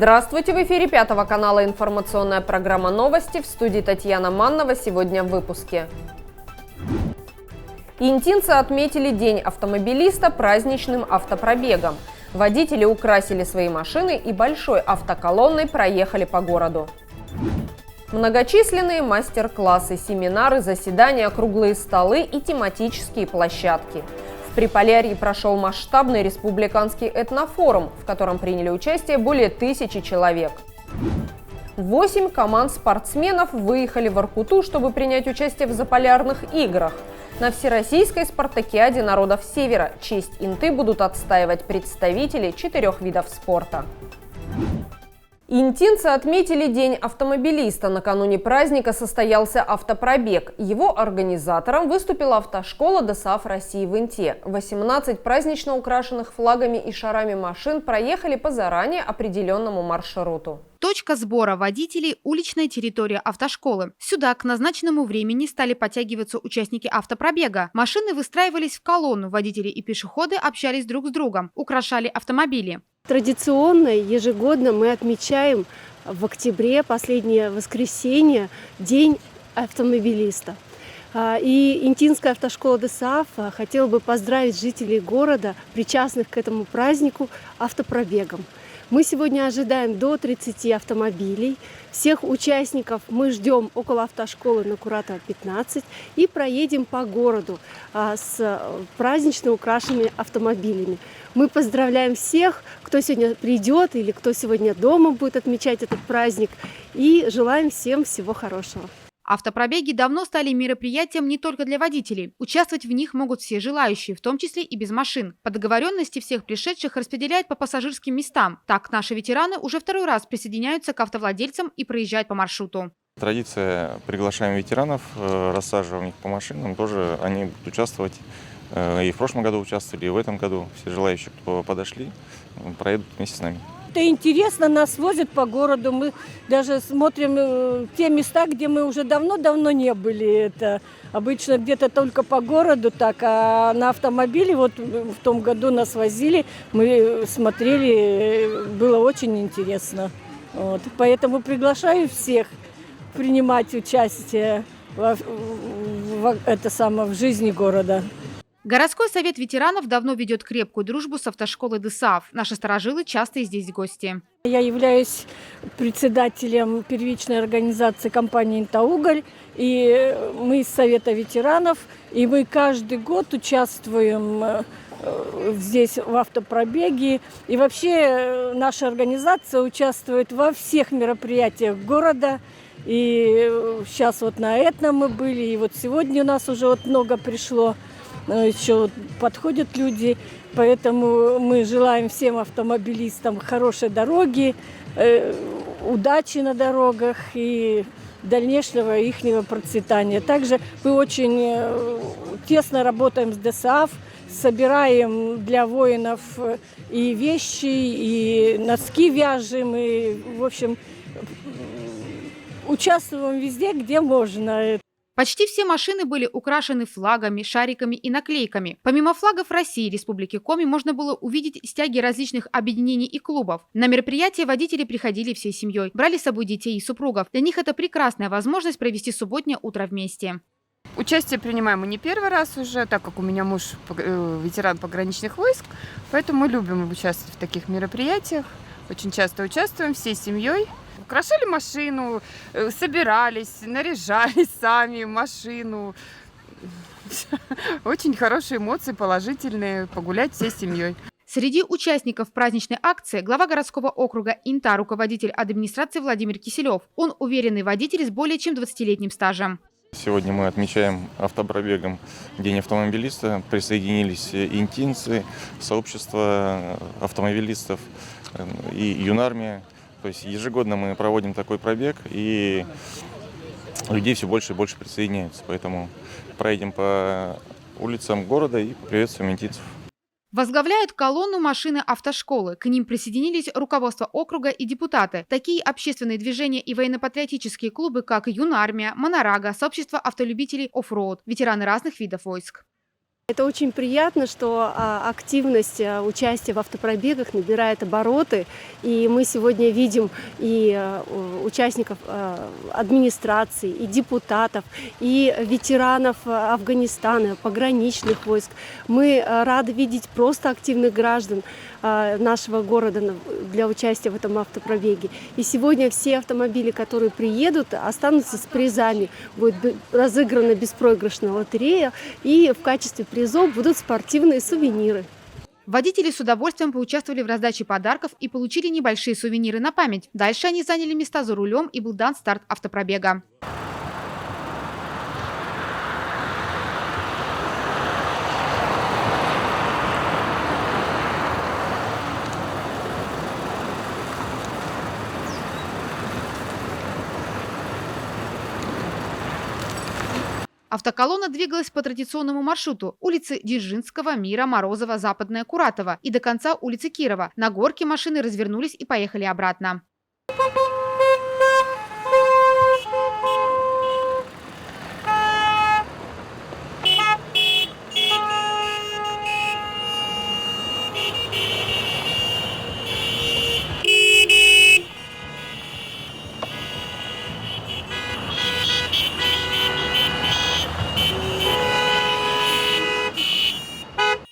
Здравствуйте! В эфире Пятого канала информационная программа «Новости». В студии Татьяна Маннова. Сегодня в выпуске. Интинцы отметили День автомобилиста праздничным автопробегом. Водители украсили свои машины и большой автоколонной проехали по городу. Многочисленные мастер-классы, семинары, заседания, круглые столы и тематические площадки. В Приполярье прошел масштабный республиканский этнофорум, в котором приняли участие более 1000 человек. 8 команд спортсменов выехали в Воркуту, чтобы принять участие в Заполярных играх. На Всероссийской спартакиаде народов Севера честь Инты будут отстаивать представители 4 видов спорта. Интинцы отметили День автомобилиста. Накануне праздника состоялся автопробег. Его организатором выступила автошкола ДОСААФ России в Инте. 18 празднично украшенных флагами и шарами машин проехали по заранее определенному маршруту. Точка сбора водителей – уличная территория автошколы. Сюда к назначенному времени стали подтягиваться участники автопробега. Машины выстраивались в колонну, водители и пешеходы общались друг с другом, украшали автомобили. Традиционно, ежегодно мы отмечаем в октябре, последнее воскресенье, День автомобилиста. И Интинская автошкола ДОСААФ хотела бы поздравить жителей города, причастных к этому празднику, автопробегом. Мы сегодня ожидаем до 30 автомобилей. Всех участников мы ждем около автошколы на Куратова 15 и проедем по городу с празднично украшенными автомобилями. Мы поздравляем всех, кто сегодня придет или кто сегодня дома будет отмечать этот праздник, и желаем всем всего хорошего. Автопробеги давно стали мероприятием не только для водителей. Участвовать в них могут все желающие, в том числе и без машин. По договоренности всех пришедших распределяют по пассажирским местам. Так наши ветераны уже второй раз присоединяются к автовладельцам и проезжают по маршруту. Традиция: приглашаем ветеранов, рассаживаем их по машинам, тоже они будут участвовать. И в прошлом году участвовали, и в этом году. Все желающие, кто подошли, проедут вместе с нами. Это интересно, нас возят по городу, мы даже смотрим те места, где мы уже давно-давно не были. Это обычно где-то только по городу так, а на автомобиле вот в том году нас возили, мы смотрели, было очень интересно. Вот. Поэтому приглашаю всех принимать участие в жизни города. Городской совет ветеранов давно ведет крепкую дружбу с автошколой ДОСААФ. Наши старожилы часто здесь гости. Я являюсь председателем первичной организации компании «Интауголь», и мы из Совета ветеранов, и мы каждый год участвуем здесь в автопробеге. И вообще наша организация участвует во всех мероприятиях города. И сейчас вот на Этно мы были, и вот сегодня у нас уже вот много пришло. Еще подходят люди, поэтому мы желаем всем автомобилистам хорошей дороги, удачи на дорогах и дальнейшего ихнего процветания. Также мы очень тесно работаем с ДОСААФ, собираем для воинов и вещи, и носки вяжем, и, в общем, участвуем везде, где можно. Почти все машины были украшены флагами, шариками и наклейками. Помимо флагов России и Республики Коми можно было увидеть стяги различных объединений и клубов. На мероприятие водители приходили всей семьей, брали с собой детей и супругов. Для них это прекрасная возможность провести субботнее утро вместе. Участие принимаем мы не первый раз уже, так как у меня муж ветеран пограничных войск, поэтому мы любим участвовать в таких мероприятиях. Очень часто участвуем всей семьей. Украшали машину, собирались, наряжались сами в машину. Очень хорошие эмоции, положительные, погулять всей семьей. Среди участников праздничной акции глава городского округа Инта, руководитель администрации Владимир Киселев. Он уверенный водитель с более чем 20-летним стажем. Сегодня мы отмечаем автопробегом День автомобилиста. Присоединились интинцы, сообщество автомобилистов и юнармия. То есть ежегодно мы проводим такой пробег, и людей все больше и больше присоединяются. Поэтому проедем по улицам города и поприветствуем интинцев. Возглавляют колонну машины автошколы. К ним присоединились руководство округа и депутаты. Такие общественные движения и военно-патриотические клубы, как Юнармия, Монорага, сообщество автолюбителей оффроуд, ветераны разных видов войск. Это очень приятно, что активность участия в автопробегах набирает обороты. И мы сегодня видим и участников администрации, и депутатов, и ветеранов Афганистана, пограничных войск. Мы рады видеть просто активных граждан нашего города для участия в этом автопробеге. И сегодня все автомобили, которые приедут, останутся с призами. Будет разыграна беспроигрышная лотерея, и в качестве призов будут спортивные сувениры. Водители с удовольствием поучаствовали в раздаче подарков и получили небольшие сувениры на память. Дальше они заняли места за рулем, и был дан старт автопробега. Автоколонна двигалась по традиционному маршруту: улицы Дзержинского, Мира, Морозова, Западная, Куратова и до конца улицы Кирова. На горке машины развернулись и поехали обратно.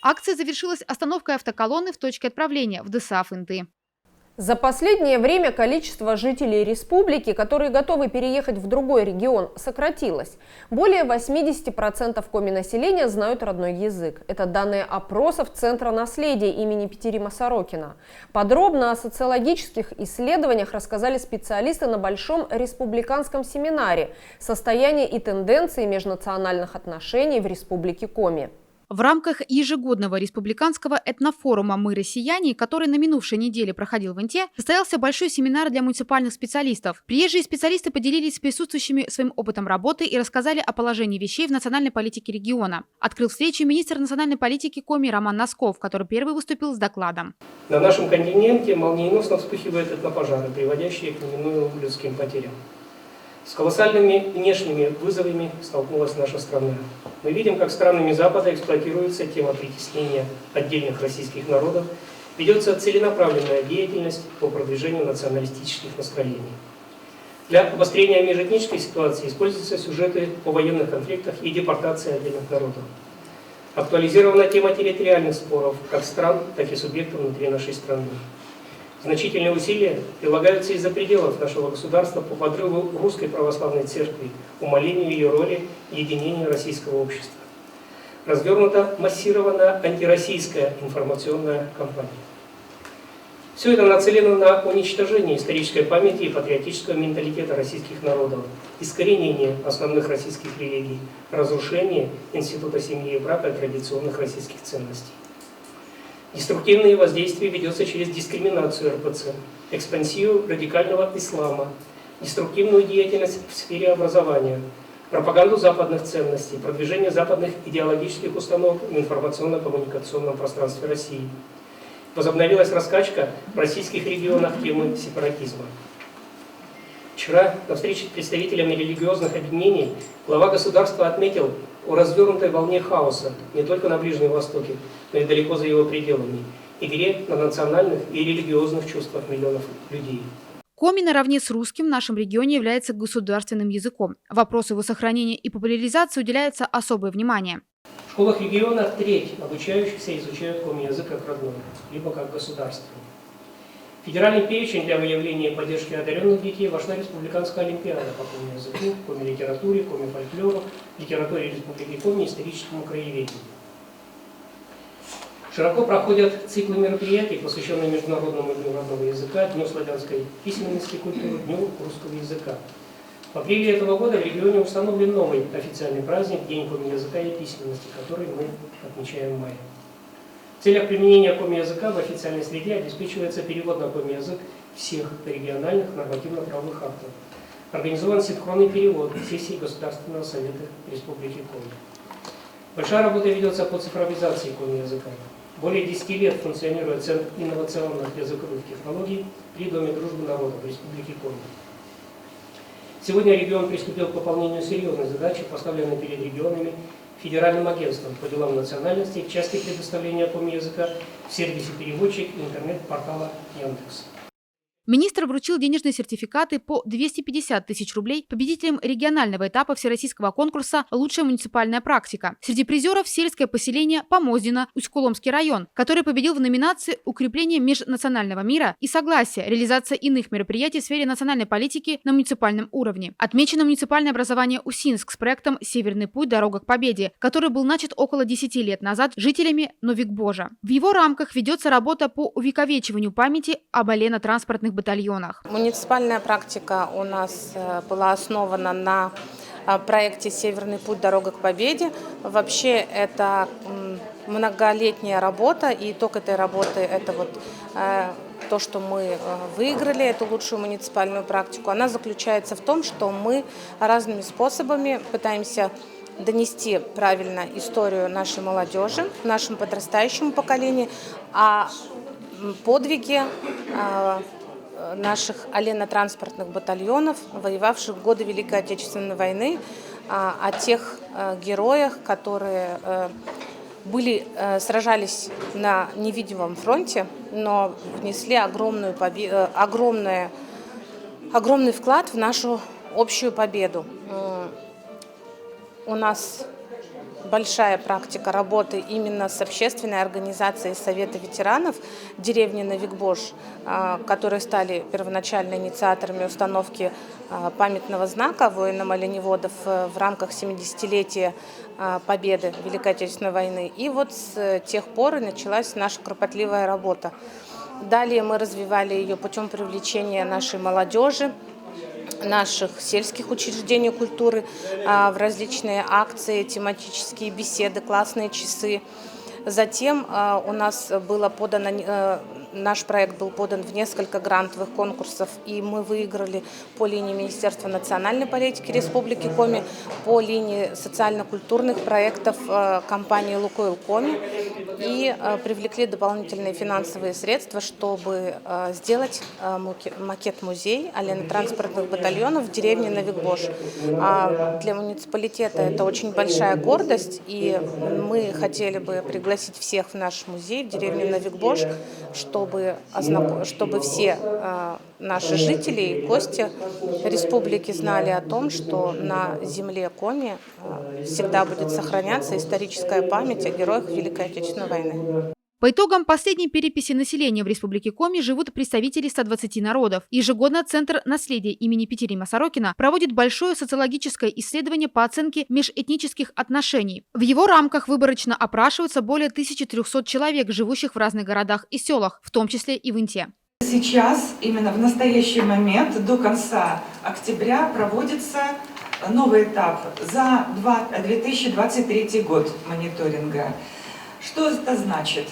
Акция завершилась остановкой автоколонны в точке отправления в ДСАФ-Инты. За последнее время количество жителей республики, которые готовы переехать в другой регион, сократилось. Более 80% коми-населения знают родной язык. Это данные опросов Центра наследия имени Петерима Сорокина. Подробно о социологических исследованиях рассказали специалисты на Большом республиканском семинаре «Состояние и тенденции межнациональных отношений в Республике Коми». В рамках ежегодного республиканского этнофорума «Мы россияне», который на минувшей неделе проходил в Инте, состоялся большой семинар для муниципальных специалистов. Приезжие специалисты поделились с присутствующими своим опытом работы и рассказали о положении вещей в национальной политике региона. Открыл встречу министр национальной политики Коми Роман Носков, который первый выступил с докладом. На нашем континенте молниеносно вспыхивают этнопожары, приводящие к неминуемым людским потерям. С колоссальными внешними вызовами столкнулась наша страна. Мы видим, как странами Запада эксплуатируется тема притеснения отдельных российских народов, ведется целенаправленная деятельность по продвижению националистических настроений. Для обострения межэтнической ситуации используются сюжеты о военных конфликтах и депортации отдельных народов. Актуализирована тема территориальных споров как стран, так и субъектов внутри нашей страны. Значительные усилия прилагаются из-за пределов нашего государства по подрыву Русской Православной Церкви, умалению ее роли и единению российского общества. Развернута массированная антироссийская информационная кампания. Все это нацелено на уничтожение исторической памяти и патриотического менталитета российских народов, искоренение основных российских религий, разрушение института семьи и брака и традиционных российских ценностей. Деструктивное воздействие ведется через дискриминацию РПЦ, экспансию радикального ислама, деструктивную деятельность в сфере образования, пропаганду западных ценностей, продвижение западных идеологических установок в информационно-коммуникационном пространстве России. Возобновилась раскачка в российских регионах темы сепаратизма. Вчера на встрече с представителями религиозных объединений глава государства отметил о развернутой волне хаоса не только на Ближнем Востоке, но и далеко за его пределами, игре на национальных и религиозных чувствах миллионов людей. Коми наравне с русским в нашем регионе является государственным языком. Вопросу его сохранения и популяризации уделяется особое внимание. В школах региона треть обучающихся изучают коми-язык как родной, либо как государственный. В федеральный перечень для выявления и поддержки одаренных детей вошла Республиканская олимпиада по коми-языку, коми-литературе, коми-фольклору, литературе Республики Коми и историческому краеведению. Широко проходят циклы мероприятий, посвященные Международному дню родного языка, Дню славянской письменности и культуры, Дню русского языка. В апреле этого года в регионе установлен новый официальный праздник – День коми-языка и письменности, который мы отмечаем в мае. В целях применения коми-языка в официальной среде обеспечивается перевод на коми-язык всех региональных нормативно-правовых актов. Организован синхронный перевод сессий Государственного совета Республики Коми. Большая работа ведется по цифровизации коми-языка. Более 10 лет функционирует Центр инновационных языковых технологий при Доме дружбы народов Республики Коми. Сегодня регион приступил к выполнению серьезной задачи, поставленной перед регионами Федеральным агентством по делам национальностей в части предоставления коми-языка в сервисе переводчик и интернет-портала Яндекс. Министр вручил денежные сертификаты по 250 тысяч рублей победителям регионального этапа всероссийского конкурса «Лучшая муниципальная практика». Среди призеров сельское поселение Помоздино, Усть-Коломский район, который победил в номинации «Укрепление межнационального мира и согласия. Реализация иных мероприятий в сфере национальной политики на муниципальном уровне». Отмечено муниципальное образование Усинск с проектом «Северный путь. Дорога к победе», который был начат около 10 лет назад жителями Новикбожа. В его рамках ведется работа по увековечиванию памяти об олено-транспортных батальонах. Муниципальная практика у нас была основана на проекте «Северный путь. Дорога к победе». Вообще это многолетняя работа, и итог этой работы – это вот то, что мы выиграли, эту лучшую муниципальную практику. Она заключается в том, что мы разными способами пытаемся донести правильно историю нашей молодежи, нашему подрастающему поколению, о подвиге наших олено-транспортных батальонов, воевавших в годы Великой Отечественной войны, о тех героях, которые сражались на невидимом фронте, но внесли огромный вклад в нашу общую победу. У нас большая практика работы именно с общественной организацией Совета ветеранов деревни Новикбож, которые стали первоначально инициаторами установки памятного знака воинам-оленеводов в рамках 70-летия победы в Великой Отечественной войны. И вот с тех пор и началась наша кропотливая работа. Далее мы развивали ее путем привлечения нашей молодежи, наших сельских учреждений культуры в различные акции, тематические беседы, классные часы. Затем у нас было подано, наш проект был подан в несколько грантовых конкурсов, и мы выиграли по линии Министерства национальной политики Республики Коми, по линии социально-культурных проектов компании «Лукойл Коми», и привлекли дополнительные финансовые средства, чтобы сделать макет-музей олено-транспортных батальонов в деревне Новикбож. Для муниципалитета это очень большая гордость, и мы хотели бы пригласить всех в наш музей в деревню Новикбож, чтобы все наши жители и гости республики знали о том, что на земле Коми всегда будет сохраняться историческая память о героях Великой Отечественной войны. По итогам последней переписи населения в Республике Коми живут представители 120 народов. Ежегодно Центр наследия имени Петерима Сорокина проводит большое социологическое исследование по оценке межэтнических отношений. В его рамках выборочно опрашиваются более 1300 человек, живущих в разных городах и селах, в том числе и в Инте. Сейчас, именно в настоящий момент, до конца октября проводится новый этап за 2023 год мониторинга. Что это значит?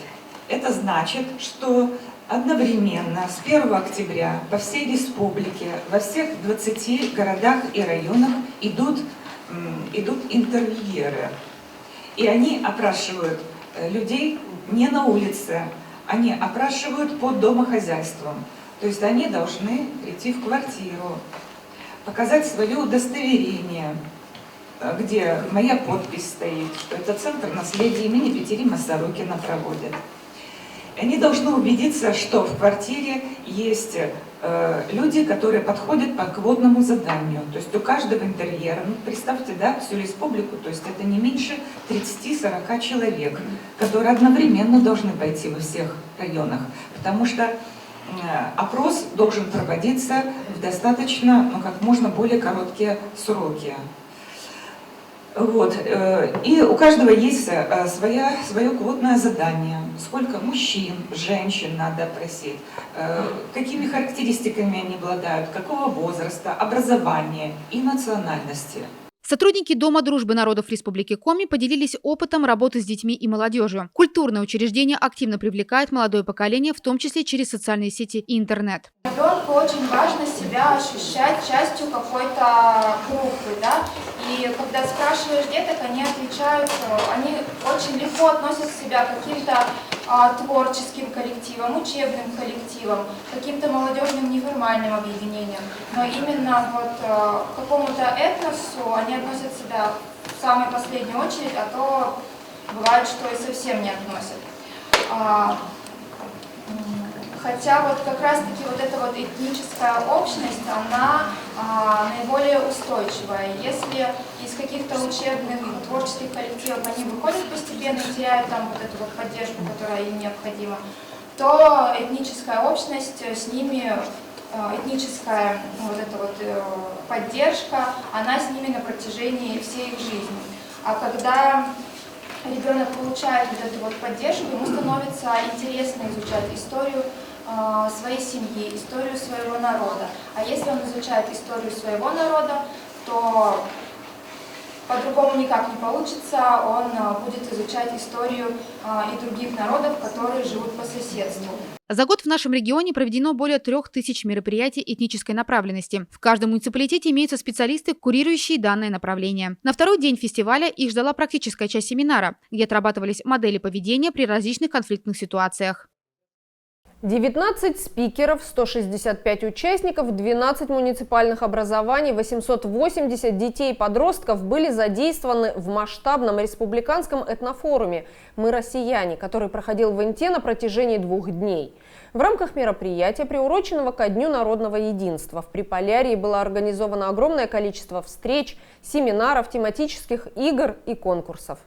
Это значит, что одновременно с 1 октября по всей республике, во всех 20 городах и районах идут интервьюеры. И они опрашивают людей не на улице, они опрашивают по домохозяйствам. То есть они должны прийти в квартиру, показать свое удостоверение, где моя подпись стоит, что это Центр наследия имени Петерима Сорокина проводит. И они должны убедиться, что в квартире есть люди, которые подходят по квотному заданию. То есть у каждого интерьера, представьте, да, всю республику, то есть это не меньше 30-40 человек, которые одновременно должны пойти во всех районах, потому что опрос должен проводиться в достаточно, как можно более короткие сроки. Вот. И у каждого есть свое квотное задание. Сколько мужчин, женщин надо опросить, какими характеристиками они обладают, какого возраста, образования и национальности. Сотрудники Дома дружбы народов Республики Коми поделились опытом работы с детьми и молодежью. Культурное учреждение активно привлекает молодое поколение, в том числе через социальные сети и интернет. Ребенку очень важно себя ощущать частью какой-то группы, да? И когда спрашиваешь деток, они отвечают, они очень легко относят себя к каким-то творческим коллективам, учебным коллективам, каким-то молодежным неформальным объединениям. Но именно вот к какому-то этносу они относят себя в самой последней очередь, а то бывает, что и совсем не относят. Хотя вот как раз-таки вот эта вот этническая общность, она наиболее устойчивая. Если из каких-то учебных, творческих коллективов они выходят постепенно и теряют там вот эту вот поддержку, которая им необходима, то этническая общность с ними, этническая вот эта вот поддержка, она с ними на протяжении всей их жизни. А когда ребенок получает вот эту вот поддержку, ему становится интересно изучать историю своей семьи, историю своего народа. А если он изучает историю своего народа, то по-другому никак не получится, он будет изучать историю и других народов, которые живут по соседству. За год в нашем регионе проведено более 3000 мероприятий этнической направленности. В каждом муниципалитете имеются специалисты, курирующие данное направление. На второй день фестиваля их ждала практическая часть семинара, где отрабатывались модели поведения при различных конфликтных ситуациях. 19 спикеров, 165 участников, 12 муниципальных образований, 880 детей и подростков были задействованы в масштабном республиканском этнофоруме «Мы россияне», который проходил в Инте на протяжении 2 дней. В рамках мероприятия, приуроченного ко Дню народного единства, в Приполярье было организовано огромное количество встреч, семинаров, тематических игр и конкурсов.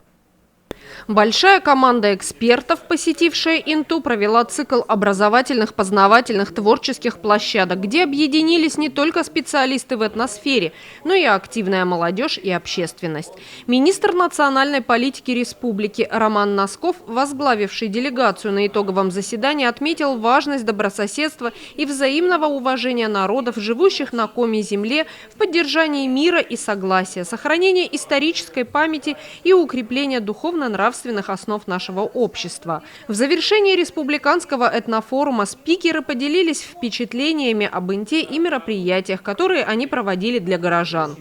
Большая команда экспертов, посетившая Инту, провела цикл образовательных, познавательных, творческих площадок, где объединились не только специалисты в этносфере, но и активная молодежь и общественность. Министр национальной политики республики Роман Носков, возглавивший делегацию на итоговом заседании, отметил важность добрососедства и взаимного уважения народов, живущих на коми-земле, в поддержании мира и согласия, сохранения исторической памяти и укрепления духовно-нравственных основ нашего общества. В завершении республиканского этнофорума спикеры поделились впечатлениями об Инте и мероприятиях, которые они проводили для горожан.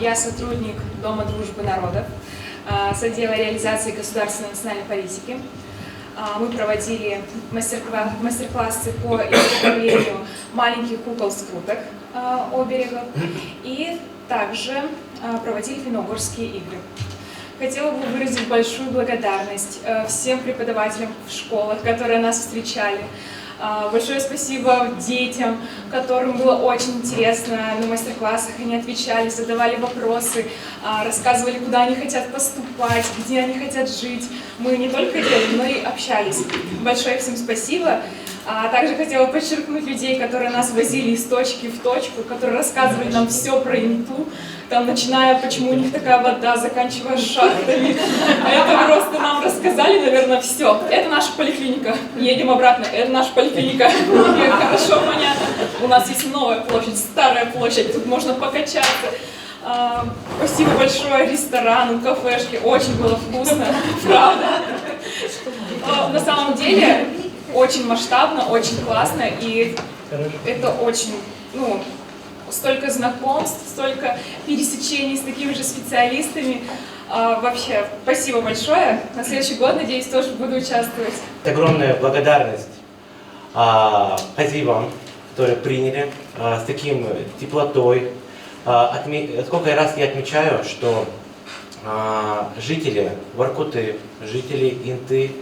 Я сотрудник Дома дружбы народов с отдела реализации государственной национальной политики. Мы проводили мастер-классы по изготовлению маленьких кукол-скруток оберегов и также проводили финно-угорские игры. Хотела бы выразить большую благодарность всем преподавателям в школах, которые нас встречали. Большое спасибо детям, которым было очень интересно на мастер-классах. Они отвечали, задавали вопросы, рассказывали, куда они хотят поступать, где они хотят жить. Мы не только делали, но и общались. Большое всем спасибо. Также хотела подчеркнуть людей, которые нас возили из точки в точку, которые рассказывали нам все про Инту. Там, начиная, почему у них такая вода, заканчивая шахтами. Это просто нам рассказали, наверное, все. Это наша поликлиника. Едем обратно. Это наша поликлиника. Хорошо, понятно. У нас есть новая площадь, старая площадь. Тут можно покачаться. Спасибо большое ресторану, кафешке. Очень было вкусно. Правда. На самом деле, очень масштабно, очень классно. И это очень, столько знакомств, столько пересечений с такими же специалистами. Вообще, спасибо большое. На следующий год, надеюсь, тоже буду участвовать. Огромная благодарность хозяевам, которые приняли с таким теплотой. Сколько раз я отмечаю, что жители Воркуты, жители Инты,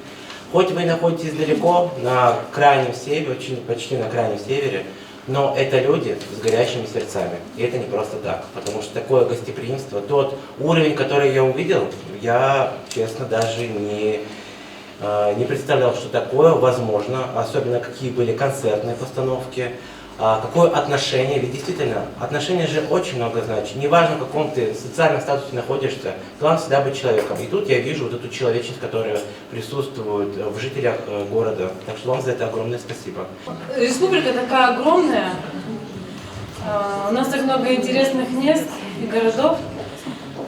хоть вы находитесь далеко, на крайнем севере, почти на крайнем севере, но это люди с горящими сердцами. И это не просто так, потому что такое гостеприимство, тот уровень, который я увидел, я, честно, даже не представлял, что такое возможно, особенно какие были концертные постановки, какое отношение, ведь действительно, отношения же очень много значит. Неважно, в каком ты социальном статусе находишься, главное всегда быть человеком. И тут я вижу вот эту человечность, которая присутствует в жителях города. Так что вам за это огромное спасибо. Республика такая огромная, у нас так много интересных мест и городов,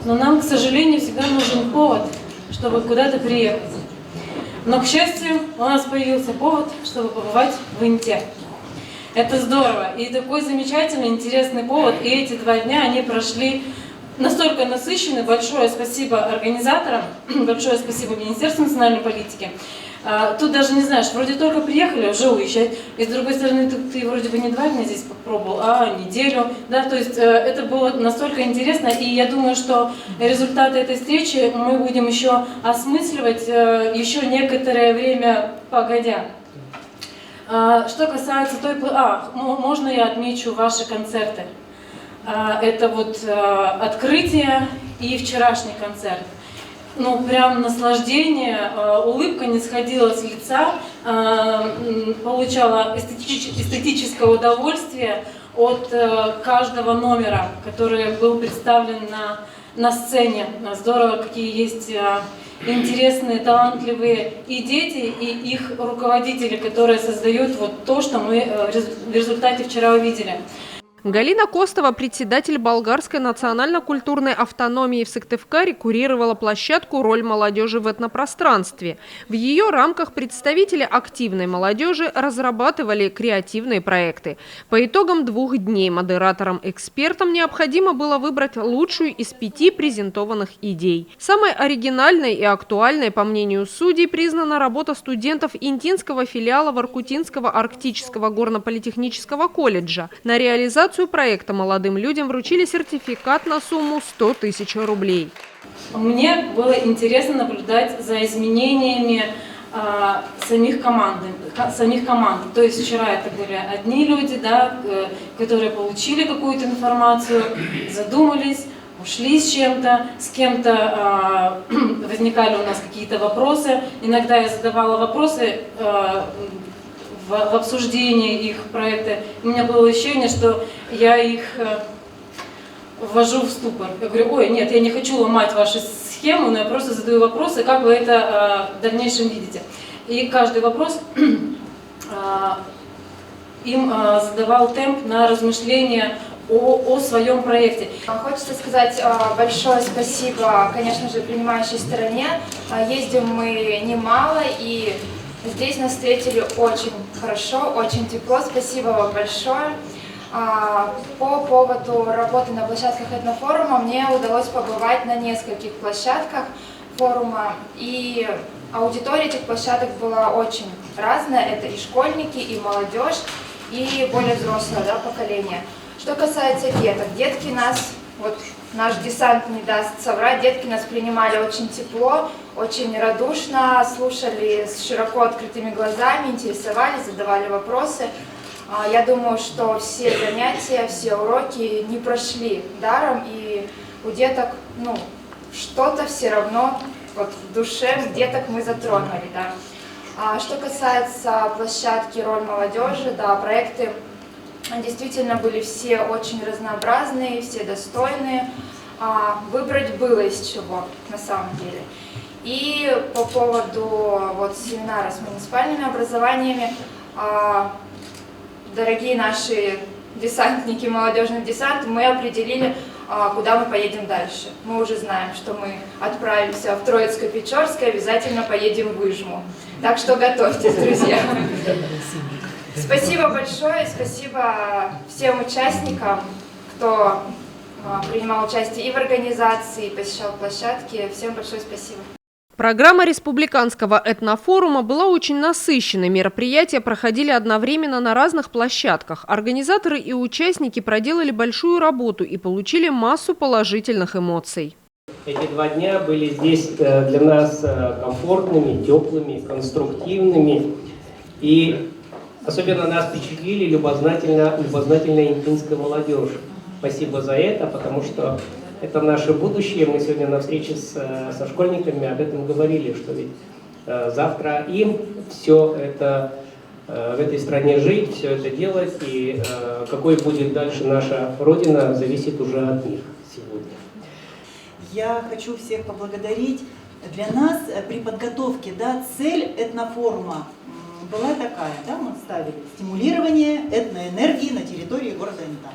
но нам, к сожалению, всегда нужен повод, чтобы куда-то приехать. Но, к счастью, у нас появился повод, чтобы побывать в Инте. Это здорово. И такой замечательный, интересный повод. И эти 2 дня, они прошли настолько насыщенны. Большое спасибо организаторам, большое спасибо Министерству национальной политики. Тут даже не знаешь, вроде только приехали, уже уезжать. И с другой стороны, ты вроде бы не 2 дня здесь попробовал, а неделю. Да, то есть это было настолько интересно. И я думаю, что результаты этой встречи мы будем еще осмысливать еще некоторое время погодя. Что касается той... можно я отмечу ваши концерты? Это вот открытие и вчерашний концерт. Ну, прям наслаждение, улыбка не сходила с лица, получала эстетическое удовольствие от каждого номера, который был представлен на сцене. Здорово, какие есть интересные, талантливые и дети, и их руководители, которые создают вот то, что мы в результате вчера увидели. Галина Костова, председатель Болгарской национально-культурной автономии в Сыктывкаре, курировала площадку «Роль молодежи в этнопространстве». В ее рамках представители активной молодежи разрабатывали креативные проекты. По итогам 2 дней модераторам-экспертам необходимо было выбрать лучшую из 5 презентованных идей. Самой оригинальной и актуальной, по мнению судей, признана работа студентов Интинского филиала Воркутинского арктического горно-политехнического колледжа. На реализацию проекта молодым людям вручили сертификат на сумму 100 000 рублей. Мне было интересно наблюдать за изменениями самих команд. То есть вчера это были одни люди, да, которые получили какую-то информацию, задумались, ушли с чем-то, с кем-то возникали у нас какие-то вопросы. Иногда я задавала вопросы в обсуждении их проекта. У меня было ощущение, что я их ввожу в ступор. Я говорю: ой, нет, я не хочу ломать вашу схему, но я просто задаю вопросы, как вы это в дальнейшем видите. И каждый вопрос им задавал темп на размышления о своем проекте. Хочется сказать большое спасибо, конечно же, принимающей стороне. Ездим мы немало, и здесь нас встретили очень хорошо, очень тепло. Спасибо вам большое. По поводу работы на площадках этнофорума мне удалось побывать на нескольких площадках форума, и аудитория этих площадок была очень разная. Это и школьники, и молодежь, и более взрослое, да, поколение. Что касается деток, детки нас, вот наш десант не даст соврать, детки нас принимали очень тепло, очень радушно, слушали с широко открытыми глазами, интересовались, задавали вопросы. Я думаю, что все занятия, все уроки не прошли даром, и у деток, ну, что-то все равно вот в душе деток мы затронули, да. Что касается площадки «Роль молодежи», да, проекты действительно были все очень разнообразные, все достойные. Выбрать было из чего, на самом деле. И по поводу вот семинара с муниципальными образованиями, дорогие наши десантники, молодежный десант, мы определили, куда мы поедем дальше. Мы уже знаем, что мы отправимся в Троицко-Печорское, обязательно поедем в Выжму. Так что готовьтесь, друзья. Спасибо большое, спасибо всем участникам, кто принимал участие и в организации, и посещал площадки. Всем большое спасибо. Программа республиканского этнофорума была очень насыщенной. Мероприятия проходили одновременно на разных площадках. Организаторы и участники проделали большую работу и получили массу положительных эмоций. Эти 2 дня были здесь для нас комфортными, теплыми, конструктивными. И особенно нас впечатлили любознательная интинская молодежь. Спасибо за это, потому что это наше будущее. Мы сегодня на встрече со школьниками об этом говорили, что ведь завтра им все это в этой стране жить, все это делать, и какой будет дальше наша Родина, зависит уже от них сегодня. Я хочу всех поблагодарить. Для нас при подготовке, да, цель этнофорума была такая, да, мы ставили стимулирование этноэнергии на территории города Инта.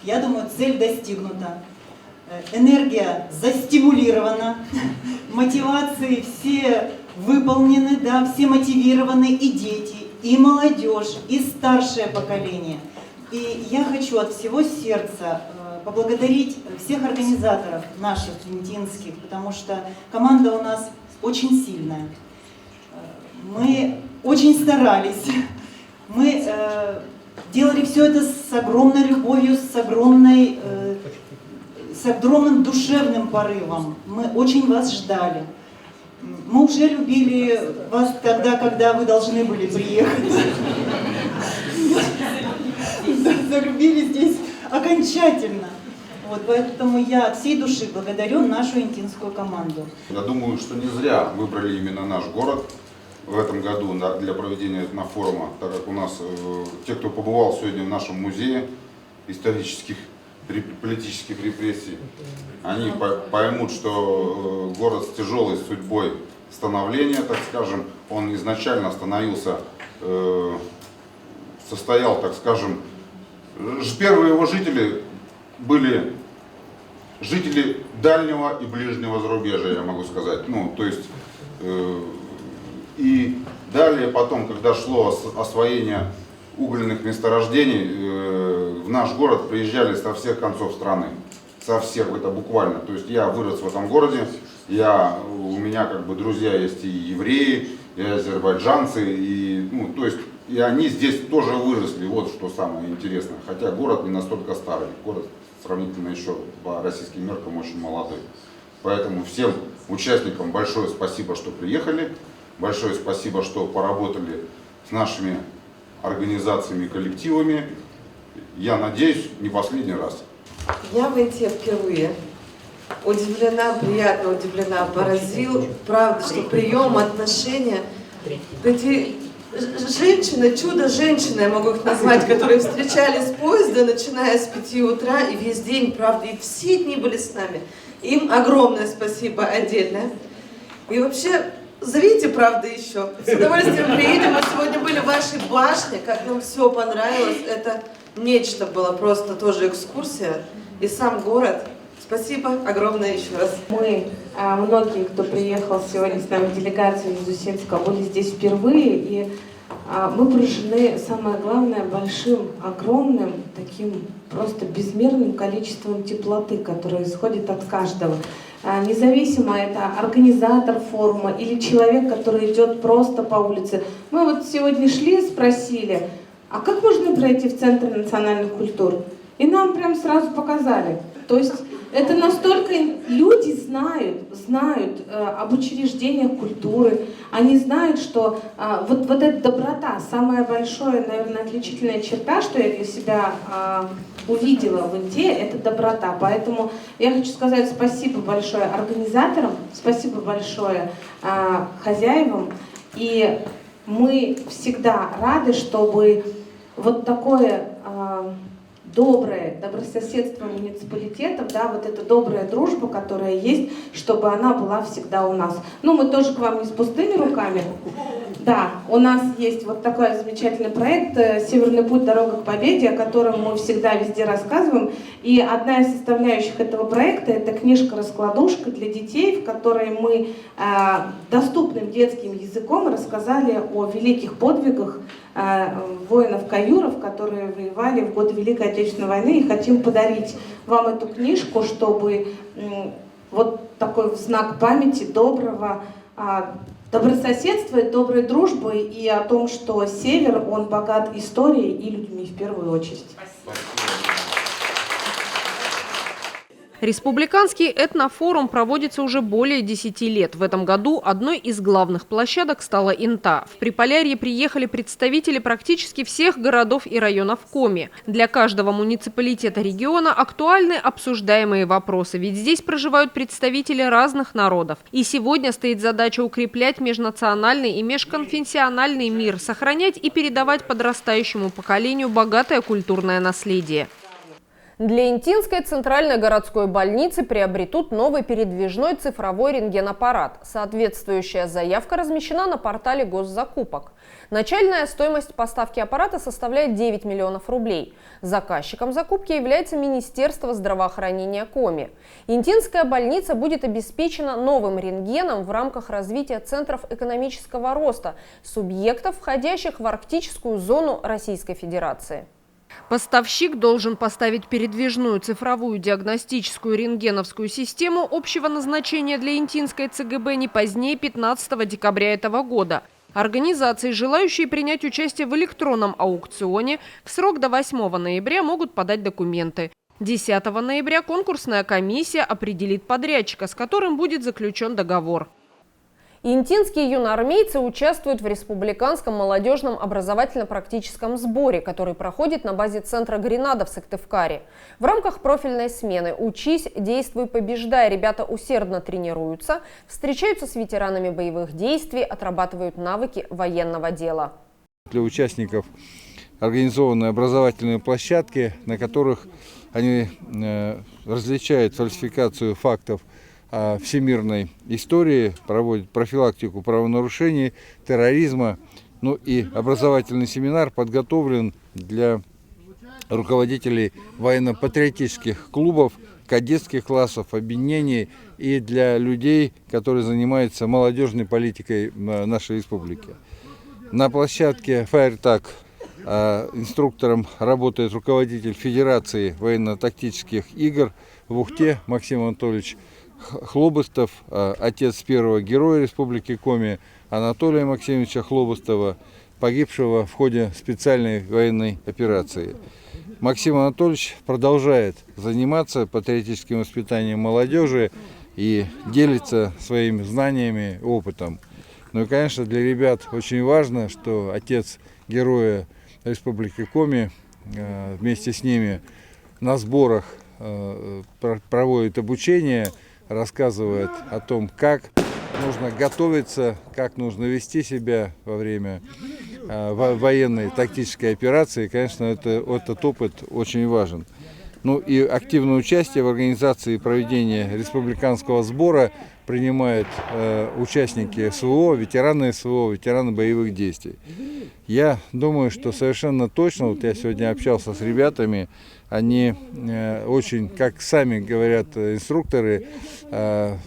Я думаю, цель достигнута. Энергия застимулирована, мотивации все выполнены, да, все мотивированы, и дети, и молодежь, и старшее поколение. И я хочу от всего сердца поблагодарить всех организаторов наших интинских, потому что команда у нас очень сильная. Мы очень старались. Мы делали все это с огромной любовью, с огромным душевным порывом. Мы очень вас ждали. Мы уже любили вас тогда, когда вы должны были приехать. Залюбили здесь окончательно. Вот, поэтому я от всей души благодарю нашу интинскую команду. Я думаю, что не зря выбрали именно наш город в этом году для проведения этнофорума, так как у нас те, кто побывал сегодня в нашем музее исторических политических репрессий, они поймут, что город с тяжелой судьбой становления, так скажем, он изначально состоял, так скажем, первые его жители были жители дальнего и ближнего зарубежья, я могу сказать. Ну, то есть, и далее потом, когда шло освоение угольных месторождений, в наш город приезжали со всех концов страны. Со всех, это буквально. То есть я вырос в этом городе, у меня как бы друзья есть и евреи, и азербайджанцы, и, ну, то есть, и они здесь тоже выросли, вот что самое интересное. Хотя город не настолько старый, город сравнительно еще по российским меркам очень молодой. Поэтому всем участникам большое спасибо, что приехали, большое спасибо, что поработали с нашими организациями и коллективами. Я надеюсь, не последний раз. Я в Инте впервые. Удивлена, приятно удивлена, поразил. Правда, что прием, отношения. Эти женщины, чудо-женщины, я могу их назвать, которые встречали с поезда, начиная с 5 утра и весь день, правда, и все дни были с нами. Им огромное спасибо отдельное. И вообще, зовите, правда, еще. С удовольствием приедем. Мы сегодня были в вашей башне, как нам все понравилось. Это нечто было, просто тоже экскурсия. И сам город. Спасибо огромное еще раз. Мы, многие, кто приехал сегодня с нами в делегацию из Усинска, были здесь впервые, и мы поражены, самое главное, большим, огромным, таким просто безмерным количеством теплоты, которая исходит от каждого. Независимо, это организатор форума или человек, который идет просто по улице. Мы вот сегодня шли, спросили, а как можно пройти в Центр национальных культур? И нам прям сразу показали. То есть это настолько люди знают об учреждениях культуры, они знают, что вот эта доброта, самая большая, наверное, отличительная черта, что я для себя увидела в Инте, это доброта. Поэтому я хочу сказать спасибо большое организаторам, спасибо большое хозяевам. И мы всегда рады, чтобы вот такое доброе добрососедство муниципалитетов, да, вот эта добрая дружба, которая есть, чтобы она была всегда у нас. Ну, мы тоже к вам не с пустыми руками. Да, у нас есть вот такой замечательный проект «Северный путь. Дорога к победе», о котором мы всегда везде рассказываем. И одна из составляющих этого проекта – это книжка-раскладушка для детей, в которой мы доступным детским языком рассказали о великих подвигах воинов-каюров, которые воевали в годы Великой Отечественной войны. И хотим подарить вам эту книжку, чтобы вот такой знак памяти доброго добрососедства и доброй дружбы, и о том, что Север, он богат историей и людьми в первую очередь. Республиканский этнофорум проводится уже более 10 лет. В этом году одной из главных площадок стала Инта. В Приполярье приехали представители практически всех городов и районов Коми. Для каждого муниципалитета региона актуальны обсуждаемые вопросы, ведь здесь проживают представители разных народов. И сегодня стоит задача укреплять межнациональный и межконфессиональный мир, сохранять и передавать подрастающему поколению богатое культурное наследие. Для Интинской центральной городской больницы приобретут новый передвижной цифровой рентгенаппарат. Соответствующая заявка размещена на портале госзакупок. Начальная стоимость поставки аппарата составляет 9 миллионов рублей. Заказчиком закупки является Министерство здравоохранения Коми. Интинская больница будет обеспечена новым рентгеном в рамках развития центров экономического роста, субъектов, входящих в арктическую зону Российской Федерации. Поставщик должен поставить передвижную цифровую диагностическую рентгеновскую систему общего назначения для Интинской ЦГБ не позднее 15 декабря этого года. Организации, желающие принять участие в электронном аукционе, в срок до 8 ноября могут подать документы. 10 ноября конкурсная комиссия определит подрядчика, с которым будет заключен договор. Интинские юноармейцы участвуют в республиканском молодежном образовательно-практическом сборе, который проходит на базе центра Гренада в Сыктывкаре. В рамках профильной смены «Учись, действуй, побеждай» ребята усердно тренируются, встречаются с ветеранами боевых действий, отрабатывают навыки военного дела. Для участников организованы образовательные площадки, на которых они различают фальсификацию фактов о всемирной истории, проводят профилактику правонарушений, терроризма. Ну и образовательный семинар подготовлен для руководителей военно-патриотических клубов, кадетских классов, объединений и для людей, которые занимаются молодежной политикой нашей республики. На площадке FireTag инструктором работает руководитель Федерации военно-тактических игр в Ухте Максим Анатольевич Хлобыстов, отец первого героя Республики Коми Анатолия Максимовича Хлобыстова, погибшего в ходе специальной военной операции. Максим Анатольевич продолжает заниматься патриотическим воспитанием молодежи и делится своими знаниями и опытом. Ну и, конечно, для ребят очень важно, что отец героя Республики Коми вместе с ними на сборах проводит обучение, рассказывает о том, как нужно готовиться, как нужно вести себя во время военной тактической операции. Конечно, этот опыт очень важен. Ну и активное участие в организации проведения республиканского сбора принимают участники СВО, ветераны боевых действий. Я думаю, что совершенно точно, вот я сегодня общался с ребятами, они очень, как сами говорят инструкторы,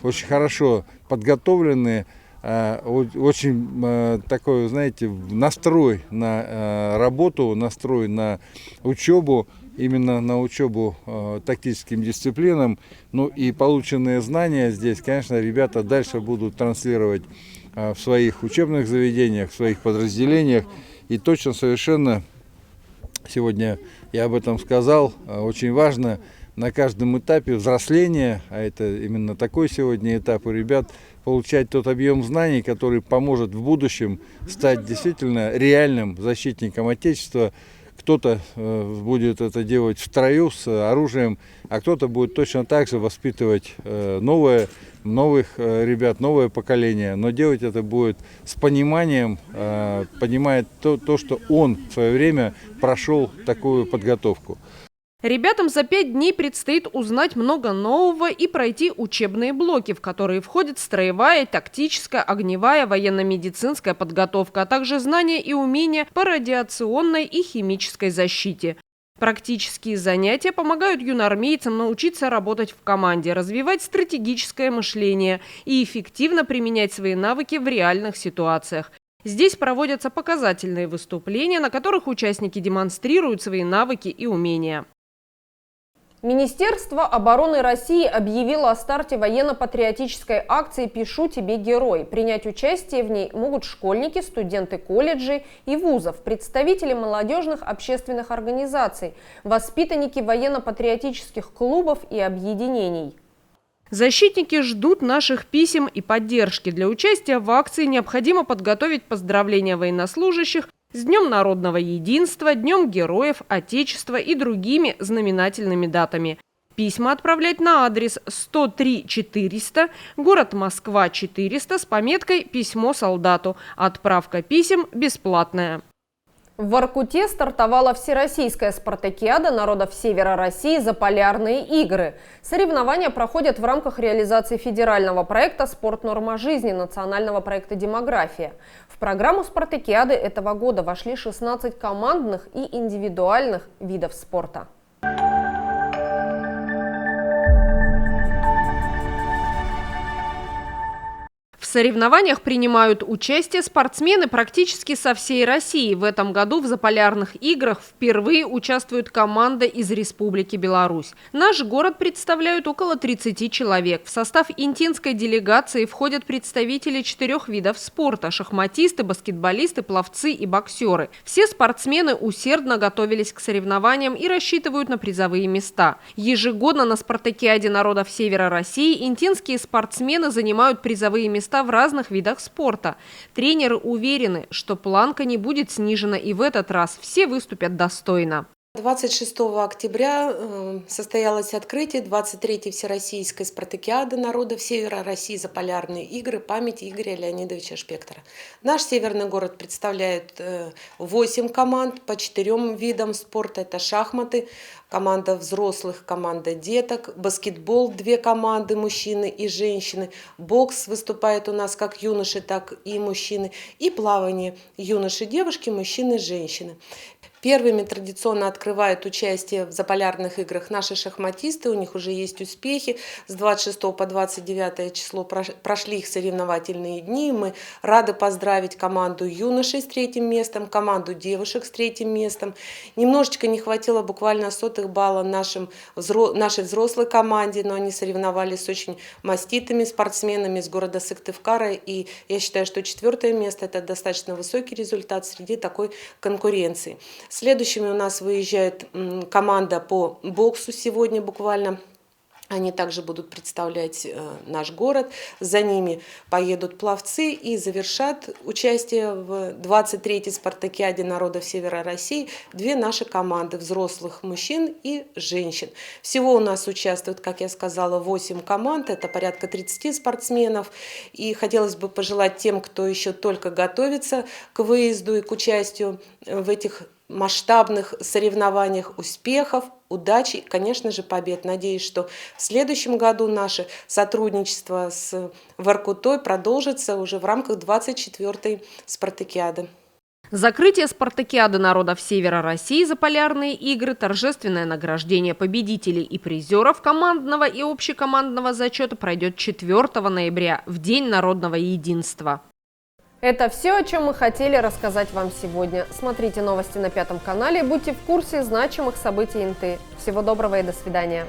очень хорошо подготовлены, очень такой, знаете, настрой на работу, настрой на учебу, именно на учебу тактическим дисциплинам. Ну и полученные знания здесь, конечно, ребята дальше будут транслировать в своих учебных заведениях, в своих подразделениях. И точно совершенно, сегодня я об этом сказал, очень важно на каждом этапе взросления, а это именно такой сегодня этап у ребят, получать тот объем знаний, который поможет в будущем стать действительно реальным защитником Отечества. Кто-то будет это делать в строю с оружием, а кто-то будет точно так же воспитывать новых ребят, новое поколение. Но делать это будет с пониманием, понимая то, что он в свое время прошел такую подготовку. Ребятам за 5 дней предстоит узнать много нового и пройти учебные блоки, в которые входят строевая, тактическая, огневая, военно-медицинская подготовка, а также знания и умения по радиационной и химической защите. Практические занятия помогают юноармейцам научиться работать в команде, развивать стратегическое мышление и эффективно применять свои навыки в реальных ситуациях. Здесь проводятся показательные выступления, на которых участники демонстрируют свои навыки и умения. Министерство обороны России объявило о старте военно-патриотической акции «Пишу тебе, герой». Принять участие в ней могут школьники, студенты колледжей и вузов, представители молодежных общественных организаций, воспитанники военно-патриотических клубов и объединений. Защитники ждут наших писем и поддержки. Для участия в акции необходимо подготовить поздравления военнослужащих с Днем народного единства, Днем героев Отечества и другими знаменательными датами. Письма отправлять на адрес 103 400, город Москва 400 с пометкой «Письмо солдату». Отправка писем бесплатная. В Воркуте стартовала всероссийская спартакиада народов Севера России «Заполярные игры». Соревнования проходят в рамках реализации федерального проекта «Спорт. Норма жизни» национального проекта «Демография». В программу спартакиады этого года вошли 16 командных и индивидуальных видов спорта. В соревнованиях принимают участие спортсмены практически со всей России. В этом году в Заполярных играх впервые участвует команда из Республики Беларусь. Наш город представляют около 30 человек. В состав интинской делегации входят представители 4 видов спорта – шахматисты, баскетболисты, пловцы и боксеры. Все спортсмены усердно готовились к соревнованиям и рассчитывают на призовые места. Ежегодно на спартакиаде народов Севера России интинские спортсмены занимают призовые места в разных видах спорта. Тренеры уверены, что планка не будет снижена и в этот раз все выступят достойно. 26 октября состоялось открытие 23-й Всероссийской спартакиады народов Севера России «Заполярные игры» памяти Игоря Леонидовича Шпектора. Наш северный город представляет 8 команд по 4 видам спорта. Это шахматы, команда взрослых, команда деток, баскетбол, 2 команды, мужчины и женщины, бокс выступает у нас как юноши, так и мужчины, и плавание, юноши, девушки, мужчины, женщины. Первыми традиционно открывают участие в Заполярных играх наши шахматисты, у них уже есть успехи. С 26 по 29 число прошли их соревновательные дни. Мы рады поздравить команду юношей с 3-м местом, команду девушек с 3-м местом. Немножечко не хватило буквально сотых балла нашей взрослой команде, но они соревновались с очень маститыми спортсменами из города Сыктывкара. И я считаю, что 4-е место – это достаточно высокий результат среди такой конкуренции. Следующими у нас выезжает команда по боксу сегодня буквально. Они также будут представлять наш город. За ними поедут пловцы и завершат участие в 23-й спартакиаде народов Севера России 2 наши команды взрослых мужчин и женщин. Всего у нас участвует, как я сказала, 8 команд. Это порядка 30 спортсменов. И хотелось бы пожелать тем, кто еще только готовится к выезду и к участию в этих масштабных соревнованиях, успехов, удачи и, конечно же, побед. Надеюсь, что в следующем году наше сотрудничество с Воркутой продолжится уже в рамках 24-й спартакиады. Закрытие спартакиады народов Севера России «Заполярные игры», торжественное награждение победителей и призеров командного и общекомандного зачета пройдет 4 ноября, в День народного единства. Это все, о чем мы хотели рассказать вам сегодня. Смотрите новости на 5 канале, будьте в курсе значимых событий ИНТы. Всего доброго и до свидания.